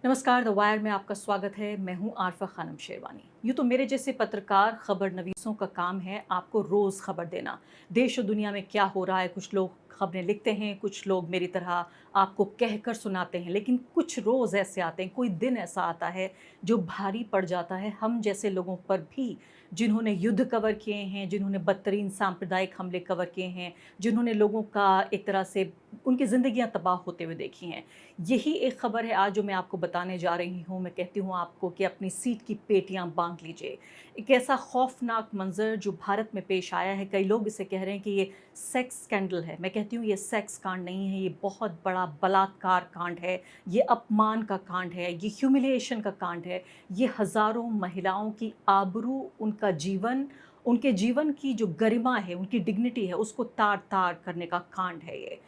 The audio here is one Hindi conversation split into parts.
नमस्कार, द वायर में आपका स्वागत है। मैं हूं आरफा खानम शेरवानी। यूँ तो मेरे जैसे पत्रकार खबर नवीसों का काम है आपको रोज़ खबर देना। देश और दुनिया में क्या हो रहा है, कुछ लोग खबरें लिखते हैं, कुछ लोग मेरी तरह आपको कहकर सुनाते हैं, लेकिन कुछ रोज़ ऐसे आते हैं, कोई दिन ऐसा आता है जो भारी पड़ जाता है हम जैसे लोगों पर भी, जिन्होंने युद्ध कवर किए हैं, जिन्होंने बदतरीन सांप्रदायिक हमले कवर किए हैं, जिन्होंने लोगों का एक तरह से उनकी ज़िंदगियाँ तबाह होते हुए देखी हैं। यही एक खबर है आज जो मैं आपको बताने जा रही हूँ। मैं कहती हूँ आपको कि अपनी सीट की पेटियाँ बाँध लीजिए। एक ऐसा खौफ़नाक मंज़र जो भारत में पेश आया है, कई लोग इसे कह रहे हैं कि ये सेक्स स्कैंडल है। मैं कहती हूँ ये सेक्स कांड नहीं है, ये बहुत बड़ा बलात्कार कांड है, ये अपमान का कांड है, ये ह्यूमिलिएशन का कांड है। ये हज़ारों महिलाओं की आबरू, उनका जीवन, उनके जीवन की जो गरिमा है, उनकी डिग्निटी है, उसको तार-तार करने का कांड है ये।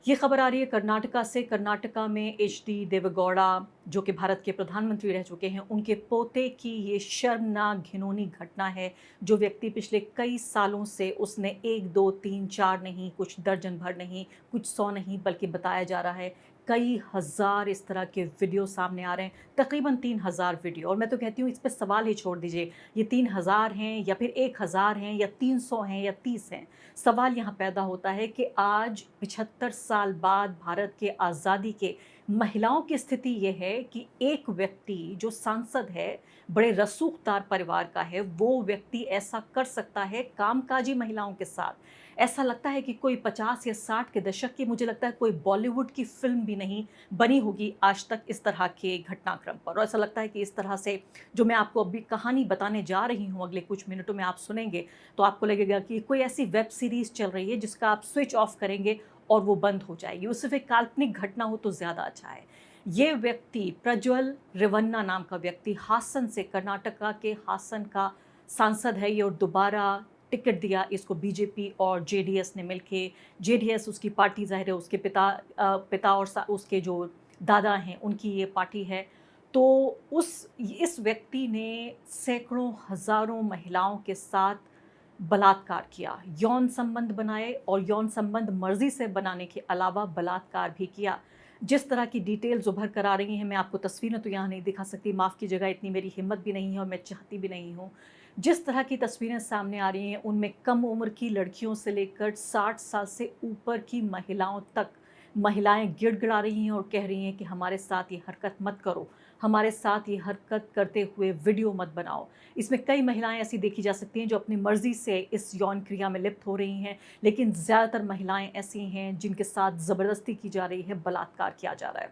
ये खबर आ रही है कर्नाटका से। कर्नाटका में एचडी देवेगौड़ा, जो कि भारत के प्रधानमंत्री रह चुके हैं, उनके पोते की ये शर्मनाक घिनौनी घटना है। जो व्यक्ति पिछले कई सालों से उसने 1, 2, 3, 4 नहीं, कुछ दर्जन भर नहीं, कुछ 100 नहीं, बल्कि बताया जा रहा है कई हज़ार इस तरह के वीडियो सामने आ रहे हैं, तकरीबन 3000 वीडियो। और मैं तो कहती हूँ इस पे सवाल ही छोड़ दीजिए, ये 3000 हैं या फिर 1000 हैं या 300 हैं या 30 हैं। सवाल यहाँ पैदा होता है कि आज 75 साल बाद भारत के आज़ादी के महिलाओं की स्थिति ये है कि एक व्यक्ति जो सांसद है, बड़े रसूखदार परिवार का है, वो व्यक्ति ऐसा कर सकता है कामकाजी महिलाओं के साथ। ऐसा लगता है कि कोई 50 या 60 के दशक की, मुझे लगता है कोई बॉलीवुड की फ़िल्म भी नहीं बनी होगी आज तक इस तरह के घटनाक्रम पर। और ऐसा लगता है कि इस तरह से जो मैं आपको अभी कहानी बताने जा रही हूँ, अगले कुछ मिनटों में आप सुनेंगे, तो आपको लगेगा कि कोई ऐसी वेब सीरीज़ चल रही है जिसका आप स्विच ऑफ करेंगे और वो बंद हो जाएगी। वो सिर्फ़ एक काल्पनिक घटना हो तो ज़्यादा अच्छा है। ये व्यक्ति प्रज्वल रेवन्ना नाम का व्यक्ति हासन से, कर्नाटका के हासन का सांसद है ये, और दोबारा टिकट दिया इसको बीजेपी और जेडीएस ने मिलके। जेडीएस उसकी पार्टी, ज़ाहिर है उसके पिता और उसके जो दादा हैं उनकी ये पार्टी है। तो इस व्यक्ति ने सैकड़ों हज़ारों महिलाओं के साथ बलात्कार किया, यौन संबंध बनाए, और यौन संबंध मर्ज़ी से बनाने के अलावा बलात्कार भी किया। जिस तरह की डिटेल्स उभर कर आ रही हैं, मैं आपको तस्वीरें तो यहाँ नहीं दिखा सकती, माफ़ कीजिएगा, इतनी मेरी हिम्मत भी नहीं है और मैं चाहती भी नहीं हूँ। जिस तरह की तस्वीरें सामने आ रही हैं, उनमें कम उम्र की लड़कियों से लेकर 60 साल से ऊपर की महिलाओं तक, महिलाएँ गिड़गिड़ा रही हैं और कह रही हैं कि हमारे साथ ये हरकत मत करो, हमारे साथ ये हरकत करते हुए वीडियो मत बनाओ। इसमें कई महिलाएं ऐसी देखी जा सकती हैं जो अपनी मर्ज़ी से इस यौन क्रिया में लिप्त हो रही हैं, लेकिन ज़्यादातर महिलाएं ऐसी हैं जिनके साथ ज़बरदस्ती की जा रही है, बलात्कार किया जा रहा है।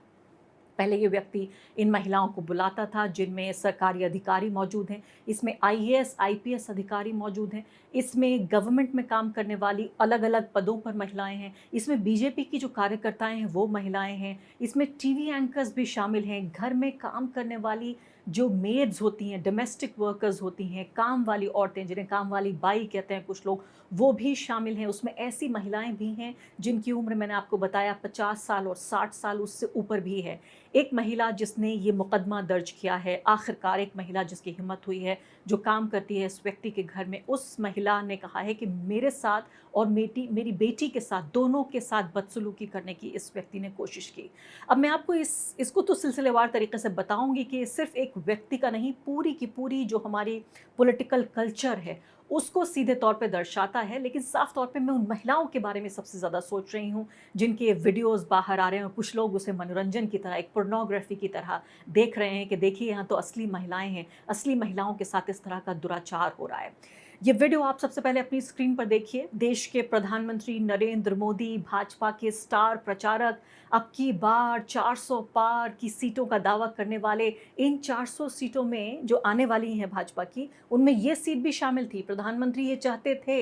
पहले ये व्यक्ति इन महिलाओं को बुलाता था, जिनमें सरकारी अधिकारी मौजूद हैं, इसमें आईएएस, आईपीएस अधिकारी मौजूद हैं, इसमें गवर्नमेंट में काम करने वाली अलग-अलग पदों पर महिलाएं हैं, इसमें बीजेपी की जो कार्यकर्ताएं हैं वो महिलाएं हैं, इसमें टीवी एंकर्स भी शामिल हैं, घर में काम करने वाली जो मेड्स होती हैं, डोमेस्टिक वर्कर्स होती हैं, काम वाली औरतें, जिन्हें काम वाली बाई कहते हैं कुछ लोग, वो भी शामिल हैं। उसमें ऐसी महिलाएं भी हैं जिनकी उम्र मैंने आपको बताया 50 साल और 60 साल उससे ऊपर भी है। एक महिला जिसने ये मुकदमा दर्ज किया है, आखिरकार एक महिला जिसकी हिम्मत हुई है, जो काम करती है इस व्यक्ति के घर में, उस महिला ने कहा है कि मेरे साथ और मेरी बेटी के साथ, दोनों के साथ बदसलूकी करने की इस व्यक्ति ने कोशिश की। अब मैं आपको इसको तो सिलसिलेवार तरीके से बताऊंगी कि सिर्फ एक व्यक्ति का नहीं, पूरी की पूरी जो हमारी पॉलिटिकल कल्चर है उसको सीधे तौर पे दर्शाता है। लेकिन साफ तौर पे मैं उन महिलाओं के बारे में सबसे ज़्यादा सोच रही हूँ जिनके वीडियोस बाहर आ रहे हैं, और कुछ लोग उसे मनोरंजन की तरह, एक पोर्नोग्राफी की तरह देख रहे हैं कि देखिए यहाँ तो असली महिलाएं हैं, असली महिलाओं के साथ इस तरह का दुराचार हो रहा है। ये वीडियो आप सबसे पहले अपनी स्क्रीन पर देखिए। देश के प्रधानमंत्री नरेंद्र मोदी, भाजपा के स्टार प्रचारक, अब की बार 400 पार की सीटों का दावा करने वाले, इन 400 सीटों में जो आने वाली हैं भाजपा की, उनमें ये सीट भी शामिल थी। प्रधानमंत्री ये चाहते थे,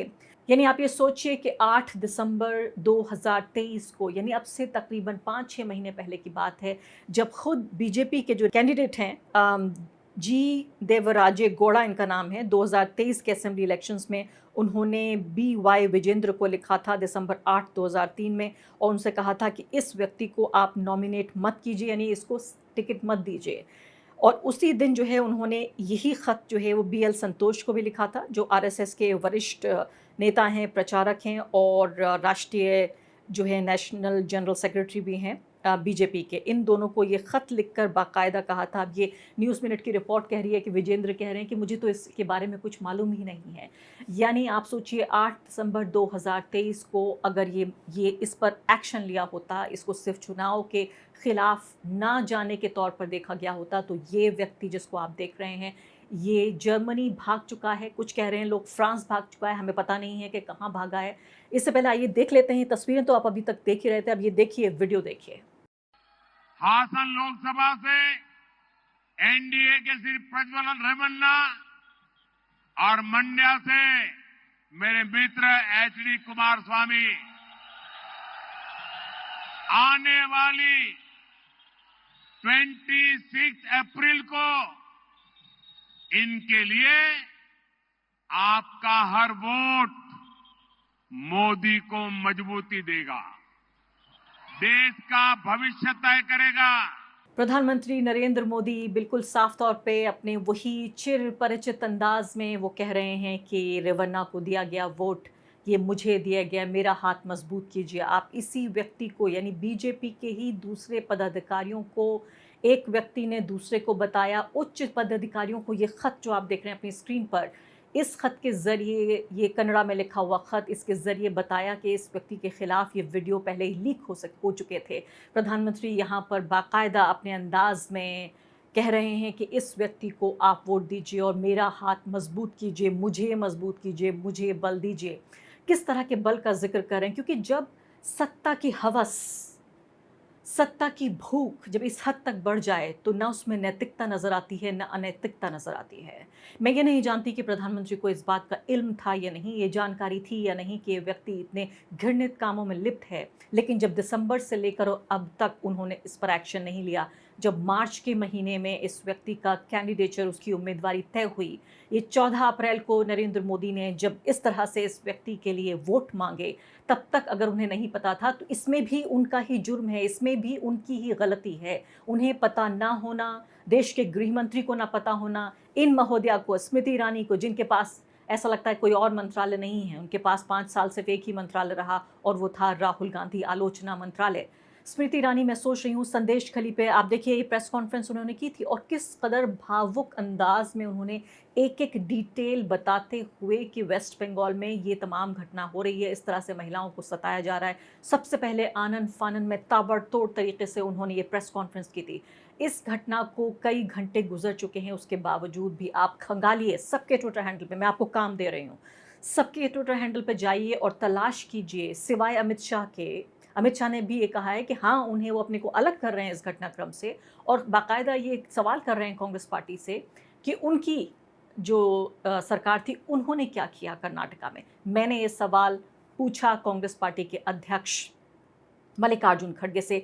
यानी आप ये सोचिए कि 8 दिसंबर 2023 को, यानी अब से तकरीबन 5-6 महीने पहले की बात है, जब खुद बीजेपी के जो कैंडिडेट हैं, जी देवराजे गौड़ा इनका नाम है, 2023 के असेंबली इलेक्शंस में उन्होंने BY विजेंद्र को लिखा था दिसंबर 8 2003 में, और उनसे कहा था कि इस व्यक्ति को आप नॉमिनेट मत कीजिए, यानी इसको टिकट मत दीजिए। और उसी दिन जो है उन्होंने यही ख़त जो है वो BL संतोष को भी लिखा था, जो RSS के वरिष्ठ नेता हैं, प्रचारक हैं और राष्ट्रीय जो है नेशनल जनरल सेक्रेटरी भी हैं। बीजेपी के, इन दोनों को ये ख़त लिखकर बाकायदा कहा था। अब ये न्यूज़ मिनट की रिपोर्ट कह रही है कि विजेंद्र कह रहे हैं कि मुझे तो इसके बारे में कुछ मालूम ही नहीं है। यानी आप सोचिए 8 दिसंबर 2023 को अगर ये इस पर एक्शन लिया होता, इसको सिर्फ चुनाव के खिलाफ ना जाने के तौर पर देखा गया होता, तो ये व्यक्ति जिसको आप देख रहे हैं, ये जर्मनी भाग चुका है, कुछ कह रहे हैं लोग फ्रांस भाग चुका है, हमें पता नहीं है कि कहाँ भागा है। इससे पहले आइए देख लेते हैं तस्वीरें, तो आप अभी तक देख ही रहे थे, अब ये देखिए, वीडियो देखिए। हासन लोकसभा से एनडीए के श्री प्रज्वलन रेवन्ना और मंड्या से मेरे मित्र एचडी कुमारस्वामी आने वाली 26 अप्रैल को इनके लिए आपका हर वोट मोदी को मजबूती देगा, देश का भविष्य तय करेगा। प्रधानमंत्री नरेंद्र मोदी बिल्कुल साफ तौर पे अपने वही चिर परिचित अंदाज में वो कह रहे हैं कि रेवन्ना को दिया गया वोट ये मुझे दिया गया, मेरा हाथ मजबूत कीजिए। आप इसी व्यक्ति को, यानी बीजेपी के ही दूसरे पदाधिकारियों को, एक व्यक्ति ने दूसरे को बताया, उच्च पदाधिकारियों को, ये खत जो आप देख रहे हैं अपनी स्क्रीन पर, इस खत के ज़रिए, ये कन्नड़ा में लिखा हुआ खत, इसके ज़रिए बताया कि इस व्यक्ति के खिलाफ ये वीडियो पहले ही लीक हो चुके थे। प्रधानमंत्री यहाँ पर बाकायदा अपने अंदाज में कह रहे हैं कि इस व्यक्ति को आप वोट दीजिए और मेरा हाथ मजबूत कीजिए, मुझे मजबूत कीजिए, मुझे बल दीजिए। किस तरह के बल का जिक्र कर रहे हैं, क्योंकि जब सत्ता की हवस, सत्ता की भूख जब इस हद तक बढ़ जाए तो ना उसमें नैतिकता नज़र आती है, ना अनैतिकता नज़र आती है। मैं ये नहीं जानती कि प्रधानमंत्री को इस बात का इल्म था या नहीं, ये जानकारी थी या नहीं कि ये व्यक्ति इतने घृणित कामों में लिप्त है, लेकिन जब दिसंबर से लेकर अब तक उन्होंने इस पर एक्शन नहीं लिया, जब मार्च के महीने में इस व्यक्ति का कैंडिडेचर, उसकी उम्मीदवारी तय हुई, ये 14 अप्रैल को नरेंद्र मोदी ने जब इस तरह से इस व्यक्ति के लिए वोट मांगे, तब तक अगर उन्हें नहीं पता था तो इसमें भी उनका ही जुर्म है, इसमें भी उनकी ही गलती है। उन्हें पता ना होना, देश के गृह मंत्री को ना पता होना, इन महोदया को, स्मृति ईरानी को, जिनके पास ऐसा लगता है कोई और मंत्रालय नहीं है, उनके पास 5 साल सिर्फ एक ही मंत्रालय रहा और वो था राहुल गांधी आलोचना मंत्रालय। स्मृति ईरानी, मैं सोच रही हूँ संदेश खली पे आप देखिए ये प्रेस कॉन्फ्रेंस उन्होंने की थी और किस कदर भावुक अंदाज में उन्होंने एक एक डिटेल बताते हुए कि वेस्ट बंगाल में ये तमाम घटना हो रही है, इस तरह से महिलाओं को सताया जा रहा है। सबसे पहले आनन फानन में ताबड़तोड़ तरीके से उन्होंने ये प्रेस कॉन्फ्रेंस की थी। इस घटना को कई घंटे गुजर चुके हैं, उसके बावजूद भी आप खंगालिए सबके ट्विटर हैंडल पे, मैं आपको काम दे रही हूँ, सबके ट्विटर हैंडल पे जाइए और तलाश कीजिए, सिवाय अमित शाह के। अमित शाह ने भी ये कहा है कि हाँ, उन्हें, वो अपने को अलग कर रहे हैं इस घटनाक्रम से और बाकायदा ये सवाल कर रहे हैं कांग्रेस पार्टी से कि उनकी जो सरकार थी उन्होंने क्या किया कर्नाटका में। मैंने ये सवाल पूछा कांग्रेस पार्टी के अध्यक्ष मल्लिकार्जुन खड़गे से,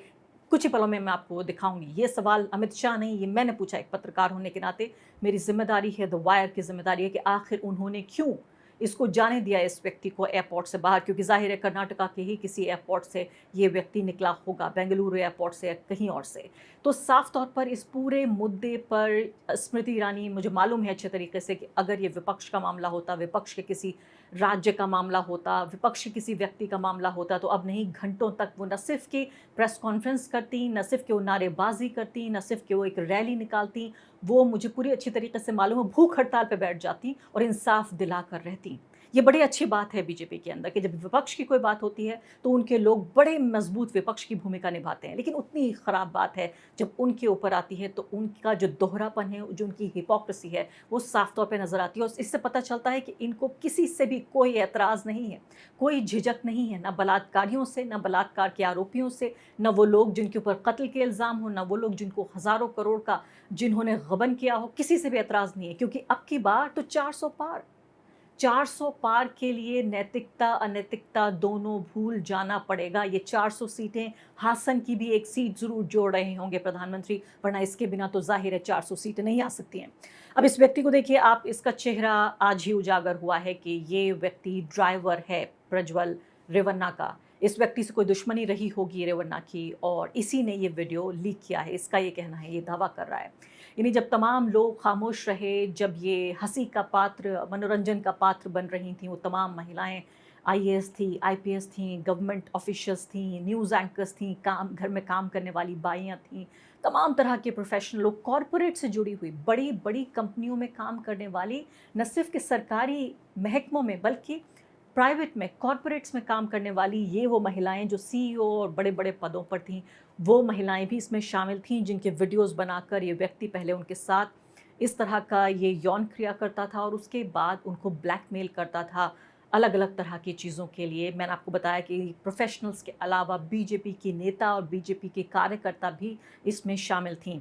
कुछ ही पलों में मैं आपको दिखाऊंगी। ये सवाल अमित शाह नहीं, ये मैंने पूछा एक पत्रकार होने के नाते। मेरी जिम्मेदारी है, द वायर की जिम्मेदारी है कि आखिर उन्होंने क्यों इसको जाने दिया इस व्यक्ति को एयरपोर्ट से बाहर, क्योंकि जाहिर है कर्नाटका के ही किसी एयरपोर्ट से ये व्यक्ति निकला होगा, बेंगलुरु एयरपोर्ट से या कहीं और से। तो साफ तौर पर इस पूरे मुद्दे पर स्मृति ईरानी, मुझे मालूम है अच्छे तरीके से कि अगर ये विपक्ष का मामला होता, विपक्ष के किसी राज्य का मामला होता, विपक्ष के किसी व्यक्ति का मामला होता, तो अब नहीं घंटों तक वो न सिर्फ कि प्रेस कॉन्फ्रेंस करती, न सिर्फ कि वो नारेबाजी करती, न सिर्फ कि वो एक रैली निकालती, वो मुझे पूरी अच्छी तरीके से मालूम है भूख हड़ताल पर बैठ जाती और इंसाफ दिलाकर रहती। ये बड़ी अच्छी बात है बीजेपी के अंदर कि जब विपक्ष की कोई बात होती है तो उनके लोग बड़े मजबूत विपक्ष की भूमिका निभाते हैं, लेकिन उतनी ख़राब बात है जब उनके ऊपर आती है तो उनका जो दोहरापन है, जो उनकी हिपोक्रेसी है, वो साफ तौर पे नज़र आती है। और इससे पता चलता है कि इनको किसी से भी कोई एतराज़ नहीं है, कोई झिझक नहीं है, ना बलात्कारियों से, ना बलात्कार के आरोपियों से, न वो लोग जिनके ऊपर कत्ल के इल्ज़ाम हो, ना वो लोग जिनको हज़ारों करोड़ का जिन्होंने गबन किया हो, किसी से भी एतराज़ नहीं है। क्योंकि अब की बार तो 400 पार, 400 पार के लिए नैतिकता अनैतिकता दोनों भूल जाना पड़ेगा। ये 400 सीटें, हासन की भी एक सीट ज़रूर जोड़ रहे होंगे प्रधानमंत्री, वरना इसके बिना तो जाहिर है 400 सीटें नहीं आ सकती हैं। अब इस व्यक्ति को देखिए आप, इसका चेहरा आज ही उजागर हुआ है कि ये व्यक्ति ड्राइवर है प्रज्वल रेवन्ना का। इस व्यक्ति से कोई दुश्मनी रही होगी रेवन्ना की और इसी ने ये वीडियो लीक किया है, इसका ये कहना है, ये दावा कर रहा है। यानी जब तमाम लोग खामोश रहे, जब ये हंसी का पात्र, मनोरंजन का पात्र बन रही थी वो तमाम महिलाएं, आईएएस थी, आईपीएस थी, गवर्नमेंट ऑफिशियल्स थी, न्यूज़ एंकर्स थी, काम घर में काम करने वाली बाइयाँ थीं, तमाम तरह के प्रोफेशनल लोग, कॉरपोरेट से जुड़ी हुई बड़ी-बड़ी कंपनियों में काम करने वाली, न सिर्फ़ कि सरकारी महकमों में बल्कि प्राइवेट में, कॉरपोरेट्स में काम करने वाली ये वो महिलाएँ जो सीईओ और बड़े-बड़े पदों पर थीं, वो महिलाएँ भी इसमें शामिल थीं जिनके वीडियोज़ बनाकर ये व्यक्ति पहले उनके साथ इस तरह का ये यौन क्रिया करता था और उसके बाद उनको ब्लैकमेल करता था अलग-अलग तरह की चीज़ों के लिए। मैंने आपको बताया कि प्रोफ़ेशनल्स के अलावा बीजेपी की नेता और बीजेपी के कार्यकर्ता भी इसमें शामिल थीं।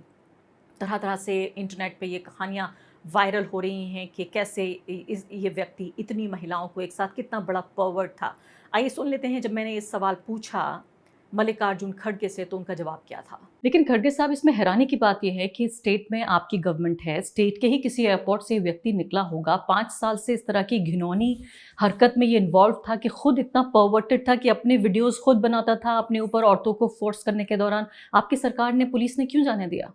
तरह-तरह से इंटरनेट पे ये कहानियाँ वायरल हो रही हैं कि कैसे ये व्यक्ति इतनी महिलाओं को एक साथ कितना बड़ा पर्वर्ट था। आइए सुन लेते हैं जब मैंने ये सवाल पूछा मल्लिकार्जुन खड़गे से तो उनका जवाब क्या था। लेकिन खड़गे साहब इसमें हैरानी की बात यह है कि स्टेट में आपकी गवर्नमेंट है, स्टेट के ही किसी एयरपोर्ट से व्यक्ति निकला होगा, 5 साल से इस तरह की घिनौनी हरकत में ये इन्वॉल्व था कि खुद इतना पर्वर्टेड था कि अपने वीडियोज़ खुद बनाता था अपने ऊपर औरतों को फोर्स करने के दौरान। आपकी सरकार ने, पुलिस ने क्यों जाने दिया?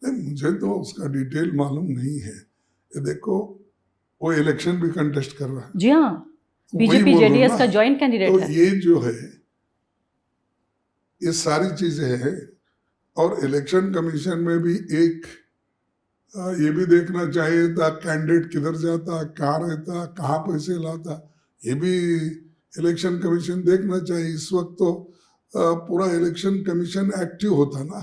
नहीं, मुझे तो उसका डिटेल मालूम नहीं है। ये देखो, वो इलेक्शन भी कंटेस्ट कर रहा है। जी हाँ, वही बीजेपी बोल रहा हूं जेडीएस ना। का जॉइंट कैंडिडेट तो है। ये जो है, ये सारी चीजें हैं। और इलेक्शन कमीशन में भी एक ये भी देखना चाहिए था कैंडिडेट किधर जाता, कहाँ रहता, कहाँ पैसे लाता, ये भी इलेक्शन कमीशन देखना चाहिए। इस वक्त तो पूरा इलेक्शन कमीशन एक्टिव होता ना,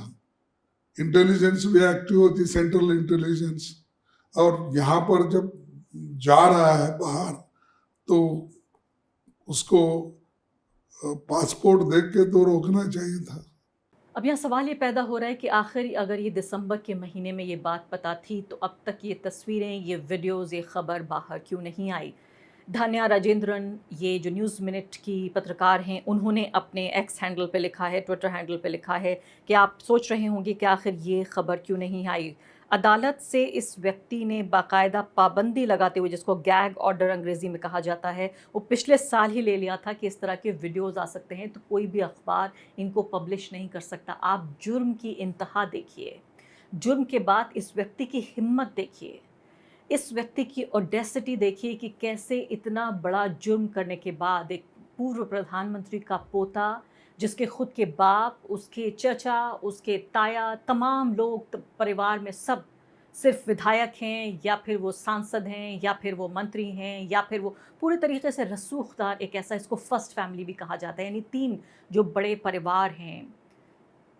इंटेलिजेंस भी एक्टिव होती, सेंट्रल इंटेलिजेंस। और यहाँ पर जब जा रहा है बाहर तो उसको पासपोर्ट देख के तो रोकना चाहिए था। अब यहाँ सवाल ये पैदा हो रहा है कि आखिर अगर ये दिसंबर के महीने में ये बात पता थी तो अब तक ये तस्वीरें, ये वीडियोज़, ये खबर बाहर क्यों नहीं आई? धान्या राजेंद्रन, ये जो न्यूज़ मिनट की पत्रकार हैं, उन्होंने अपने एक्स हैंडल पे लिखा है, ट्विटर हैंडल पे लिखा है कि आप सोच रहे होंगे कि आखिर ये खबर क्यों नहीं आई। अदालत से इस व्यक्ति ने बाकायदा पाबंदी लगाते हुए, जिसको गैग ऑर्डर अंग्रेज़ी में कहा जाता है, वो पिछले साल ही ले लिया था कि इस तरह के वीडियोज़ आ सकते हैं तो कोई भी अखबार इनको पब्लिश नहीं कर सकता। आप जुर्म की इंतहा देखिए, जुर्म के बाद इस व्यक्ति की हिम्मत देखिए, इस व्यक्ति की ऑडेसिटी देखिए कि कैसे इतना बड़ा जुर्म करने के बाद एक पूर्व प्रधानमंत्री का पोता, जिसके खुद के बाप, उसके चचा, उसके ताया, तमाम लोग परिवार में सब सिर्फ विधायक हैं या फिर वो सांसद हैं या फिर वो मंत्री हैं या फिर वो पूरे तरीके से रसूखदार, एक ऐसा, इसको फर्स्ट फैमिली भी कहा जाता है, यानी 3 जो बड़े परिवार हैं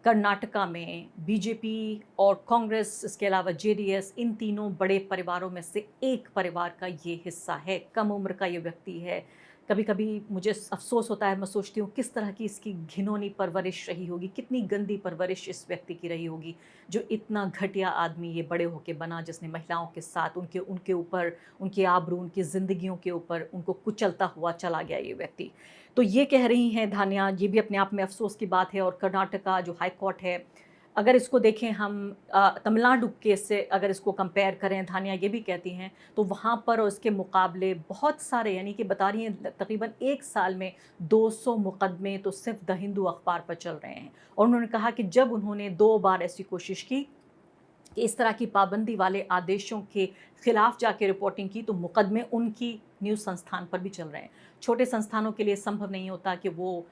कर्नाटका में, बीजेपी और कांग्रेस, इसके अलावा जेडीएस, इन तीनों बड़े परिवारों में से एक परिवार का ये हिस्सा है। कम उम्र का ये व्यक्ति है। कभी-कभी मुझे अफ़सोस होता है, मैं सोचती हूँ किस तरह की इसकी घिनौनी परवरिश रही होगी, कितनी गंदी परवरिश इस व्यक्ति की रही होगी, जो इतना घटिया आदमी ये बड़े होके बना, जिसने महिलाओं के साथ उनके ऊपर, उनकी आबरू, उनकी ज़िंदगियों के ऊपर उनको कुचलता हुआ चला गया ये व्यक्ति। तो ये कह रही हैं धान्या, ये भी अपने आप में अफ़सोस की बात है। और कर्नाटका जो हाई कोर्ट है, अगर इसको देखें हम तमिलनाडु केस से अगर इसको कंपेयर करें, धान्या ये भी कहती हैं, तो वहाँ पर और इसके मुकाबले बहुत सारे, यानी कि बता रही हैं तकरीबन 1 साल में 200 मुकदमे तो सिर्फ द हिंदू अखबार पर चल रहे हैं। और उन्होंने कहा कि जब उन्होंने 2 बार ऐसी कोशिश की कि इस तरह की पाबंदी वाले आदेशों के खिलाफ जाके रिपोर्टिंग की, तो मुकदमे उनकी न्यूज़ संस्थान पर भी चल रहे हैं। छोटे संस्थानों के लिए संभव नहीं होता कि वो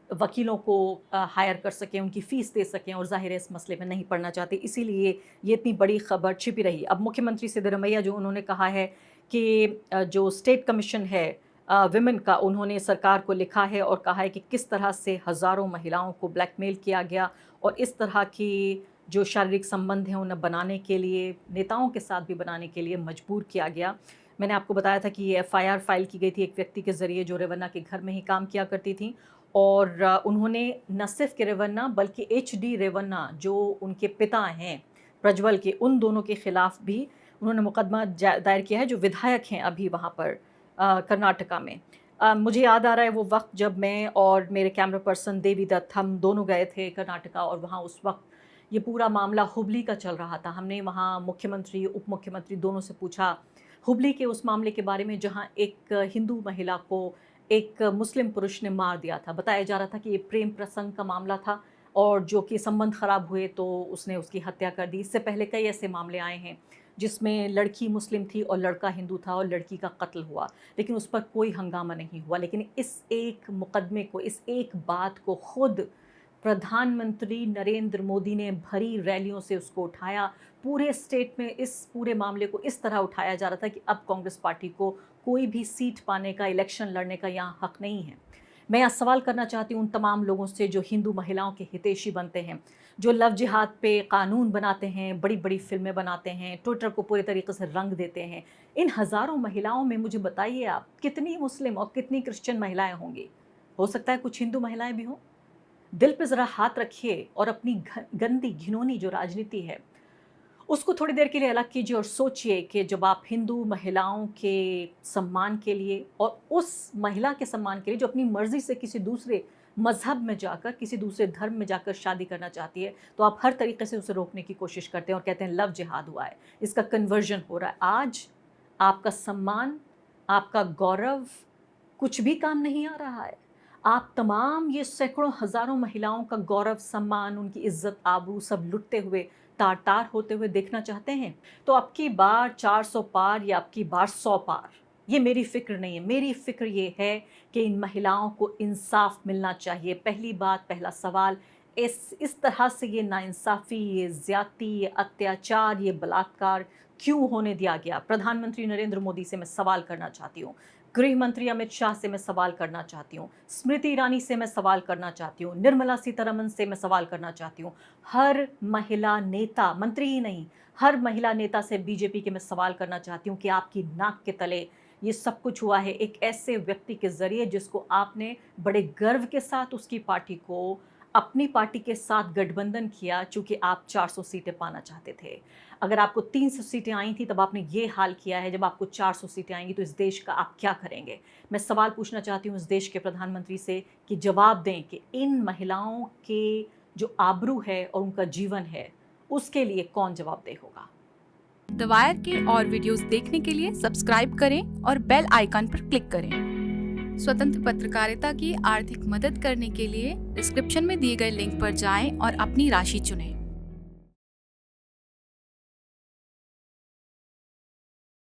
वकीलों को हायर कर सकें, उनकी फ़ीस दे सकें, और ज़ाहिर है इस मसले में नहीं पड़ना चाहते, इसीलिए ये इतनी बड़ी खबर छिपी रही। अब मुख्यमंत्री सिद्धरमैया जो उन्होंने कहा है कि जो स्टेट कमीशन है विमेन का, उन्होंने सरकार को लिखा है और कहा है कि किस तरह से हज़ारों महिलाओं को ब्लैकमेल किया गया और इस तरह की जो शारीरिक संबंध हैं उन्हें बनाने के लिए, नेताओं के साथ भी बनाने के लिए मजबूर किया गया। मैंने आपको बताया था कि ये एफआईआर फाइल की गई थी एक व्यक्ति के ज़रिए जो रेवन्ना के घर में ही काम किया करती थी, और उन्होंने न सिर्फ के रेवन्ना बल्कि एचडी रेवन्ना जो उनके पिता हैं प्रज्वल के, उन दोनों के ख़िलाफ़ भी उन्होंने मुकदमा दायर किया है, जो विधायक हैं अभी वहाँ पर कर्नाटका में। मुझे याद आ रहा है वो वक्त जब मैं और मेरे कैमरा पर्सन देवी दत्त, हम दोनों गए थे कर्नाटका, और वहाँ उस वक्त ये पूरा मामला हुबली का चल रहा था। हमने वहाँ मुख्यमंत्री, उप मुख्यमंत्री दोनों से पूछा हुबली के उस मामले के बारे में जहाँ एक हिंदू महिला को एक मुस्लिम पुरुष ने मार दिया था। बताया जा रहा था कि ये प्रेम प्रसंग का मामला था। और जो कि संबंध खराब हुए तो उसने उसकी हत्या कर दी। इससे पहले कई ऐसे मामले आए हैं जिसमें लड़की मुस्लिम थी और लड़का हिंदू था और लड़की का कत्ल हुआ, लेकिन उस पर कोई हंगामा नहीं हुआ। लेकिन इस एक मुकदमे को, इस एक बात को खुद प्रधानमंत्री नरेंद्र मोदी ने भरी रैलियों से उसको उठाया। पूरे स्टेट में इस पूरे मामले को इस तरह उठाया जा रहा था कि अब कांग्रेस पार्टी को कोई भी सीट पाने का, इलेक्शन लड़ने का यहाँ हक नहीं है। मैं यहाँ सवाल करना चाहती हूँ उन तमाम लोगों से जो हिंदू महिलाओं के हितैषी बनते हैं, जो लव जिहाद पे कानून बनाते हैं, बड़ी बड़ी फिल्में बनाते हैं, ट्विटर को पूरे तरीके से रंग देते हैं। इन हज़ारों महिलाओं में मुझे बताइए आप, कितनी मुस्लिम और कितनी क्रिश्चियन महिलाएं होंगी? हो सकता है कुछ हिंदू महिलाएं भी हों। दिल पे ज़रा हाथ रखिए और अपनी गंदी घिनौनी जो राजनीति है उसको थोड़ी देर के लिए अलग कीजिए और सोचिए कि जब आप हिंदू महिलाओं के सम्मान के लिए और उस महिला के सम्मान के लिए जो अपनी मर्जी से किसी दूसरे मज़हब में जाकर, किसी दूसरे धर्म में जाकर शादी करना चाहती है, तो आप हर तरीके से उसे रोकने की कोशिश करते हैं और कहते हैं लव जिहाद हुआ है, इसका कन्वर्जन हो रहा है। आज आपका सम्मान, आपका गौरव कुछ भी काम नहीं आ रहा है। आप तमाम ये सैकड़ों हज़ारों महिलाओं का गौरव, सम्मान, उनकी इज्जत आबरू सब लुटते हुए, तार तार होते हुए देखना चाहते हैं। तो अब की बार 400 पार या अब की बार 100 पार, ये मेरी फ़िक्र नहीं है। मेरी फ़िक्र ये है कि इन महिलाओं को इंसाफ मिलना चाहिए। पहली बात, पहला सवाल, इस तरह से ये नाइंसाफ़ी, ये ज़्यादती, ये अत्याचार, ये बलात्कार क्यों होने दिया गया? प्रधानमंत्री नरेंद्र मोदी से मैं सवाल करना चाहती हूँ, गृह मंत्री अमित शाह से मैं सवाल करना चाहती हूँ, स्मृति ईरानी से मैं सवाल करना चाहती हूँ, निर्मला सीतारमण से मैं सवाल करना चाहती हूँ। हर महिला नेता, मंत्री ही नहीं, हर महिला नेता से बीजेपी के मैं सवाल करना चाहती हूँ कि आपकी नाक के तले ये सब कुछ हुआ है एक ऐसे व्यक्ति के ज़रिए जिसको आपने बड़े गर्व के साथ उसकी पार्टी को, अपनी पार्टी के साथ गठबंधन किया, चूँकि आप 400 सीटें पाना चाहते थे। अगर आपको 300 सीटें आई थी तब आपने ये हाल किया है, जब आपको 400 सीटें आएंगी तो इस देश का आप क्या करेंगे? मैं सवाल पूछना चाहती हूँ इस देश के प्रधानमंत्री से कि जवाब दें कि इन महिलाओं के जो आबरू है और उनका जीवन है, उसके लिए कौन जवाबदेह होगा? द वायर के और वीडियोस देखने के लिए सब्सक्राइब करें और बेल आइकन पर क्लिक करें। स्वतंत्र पत्रकारिता की आर्थिक मदद करने के लिए डिस्क्रिप्शन में दिए गए लिंक पर जाएं और अपनी राशि चुनें।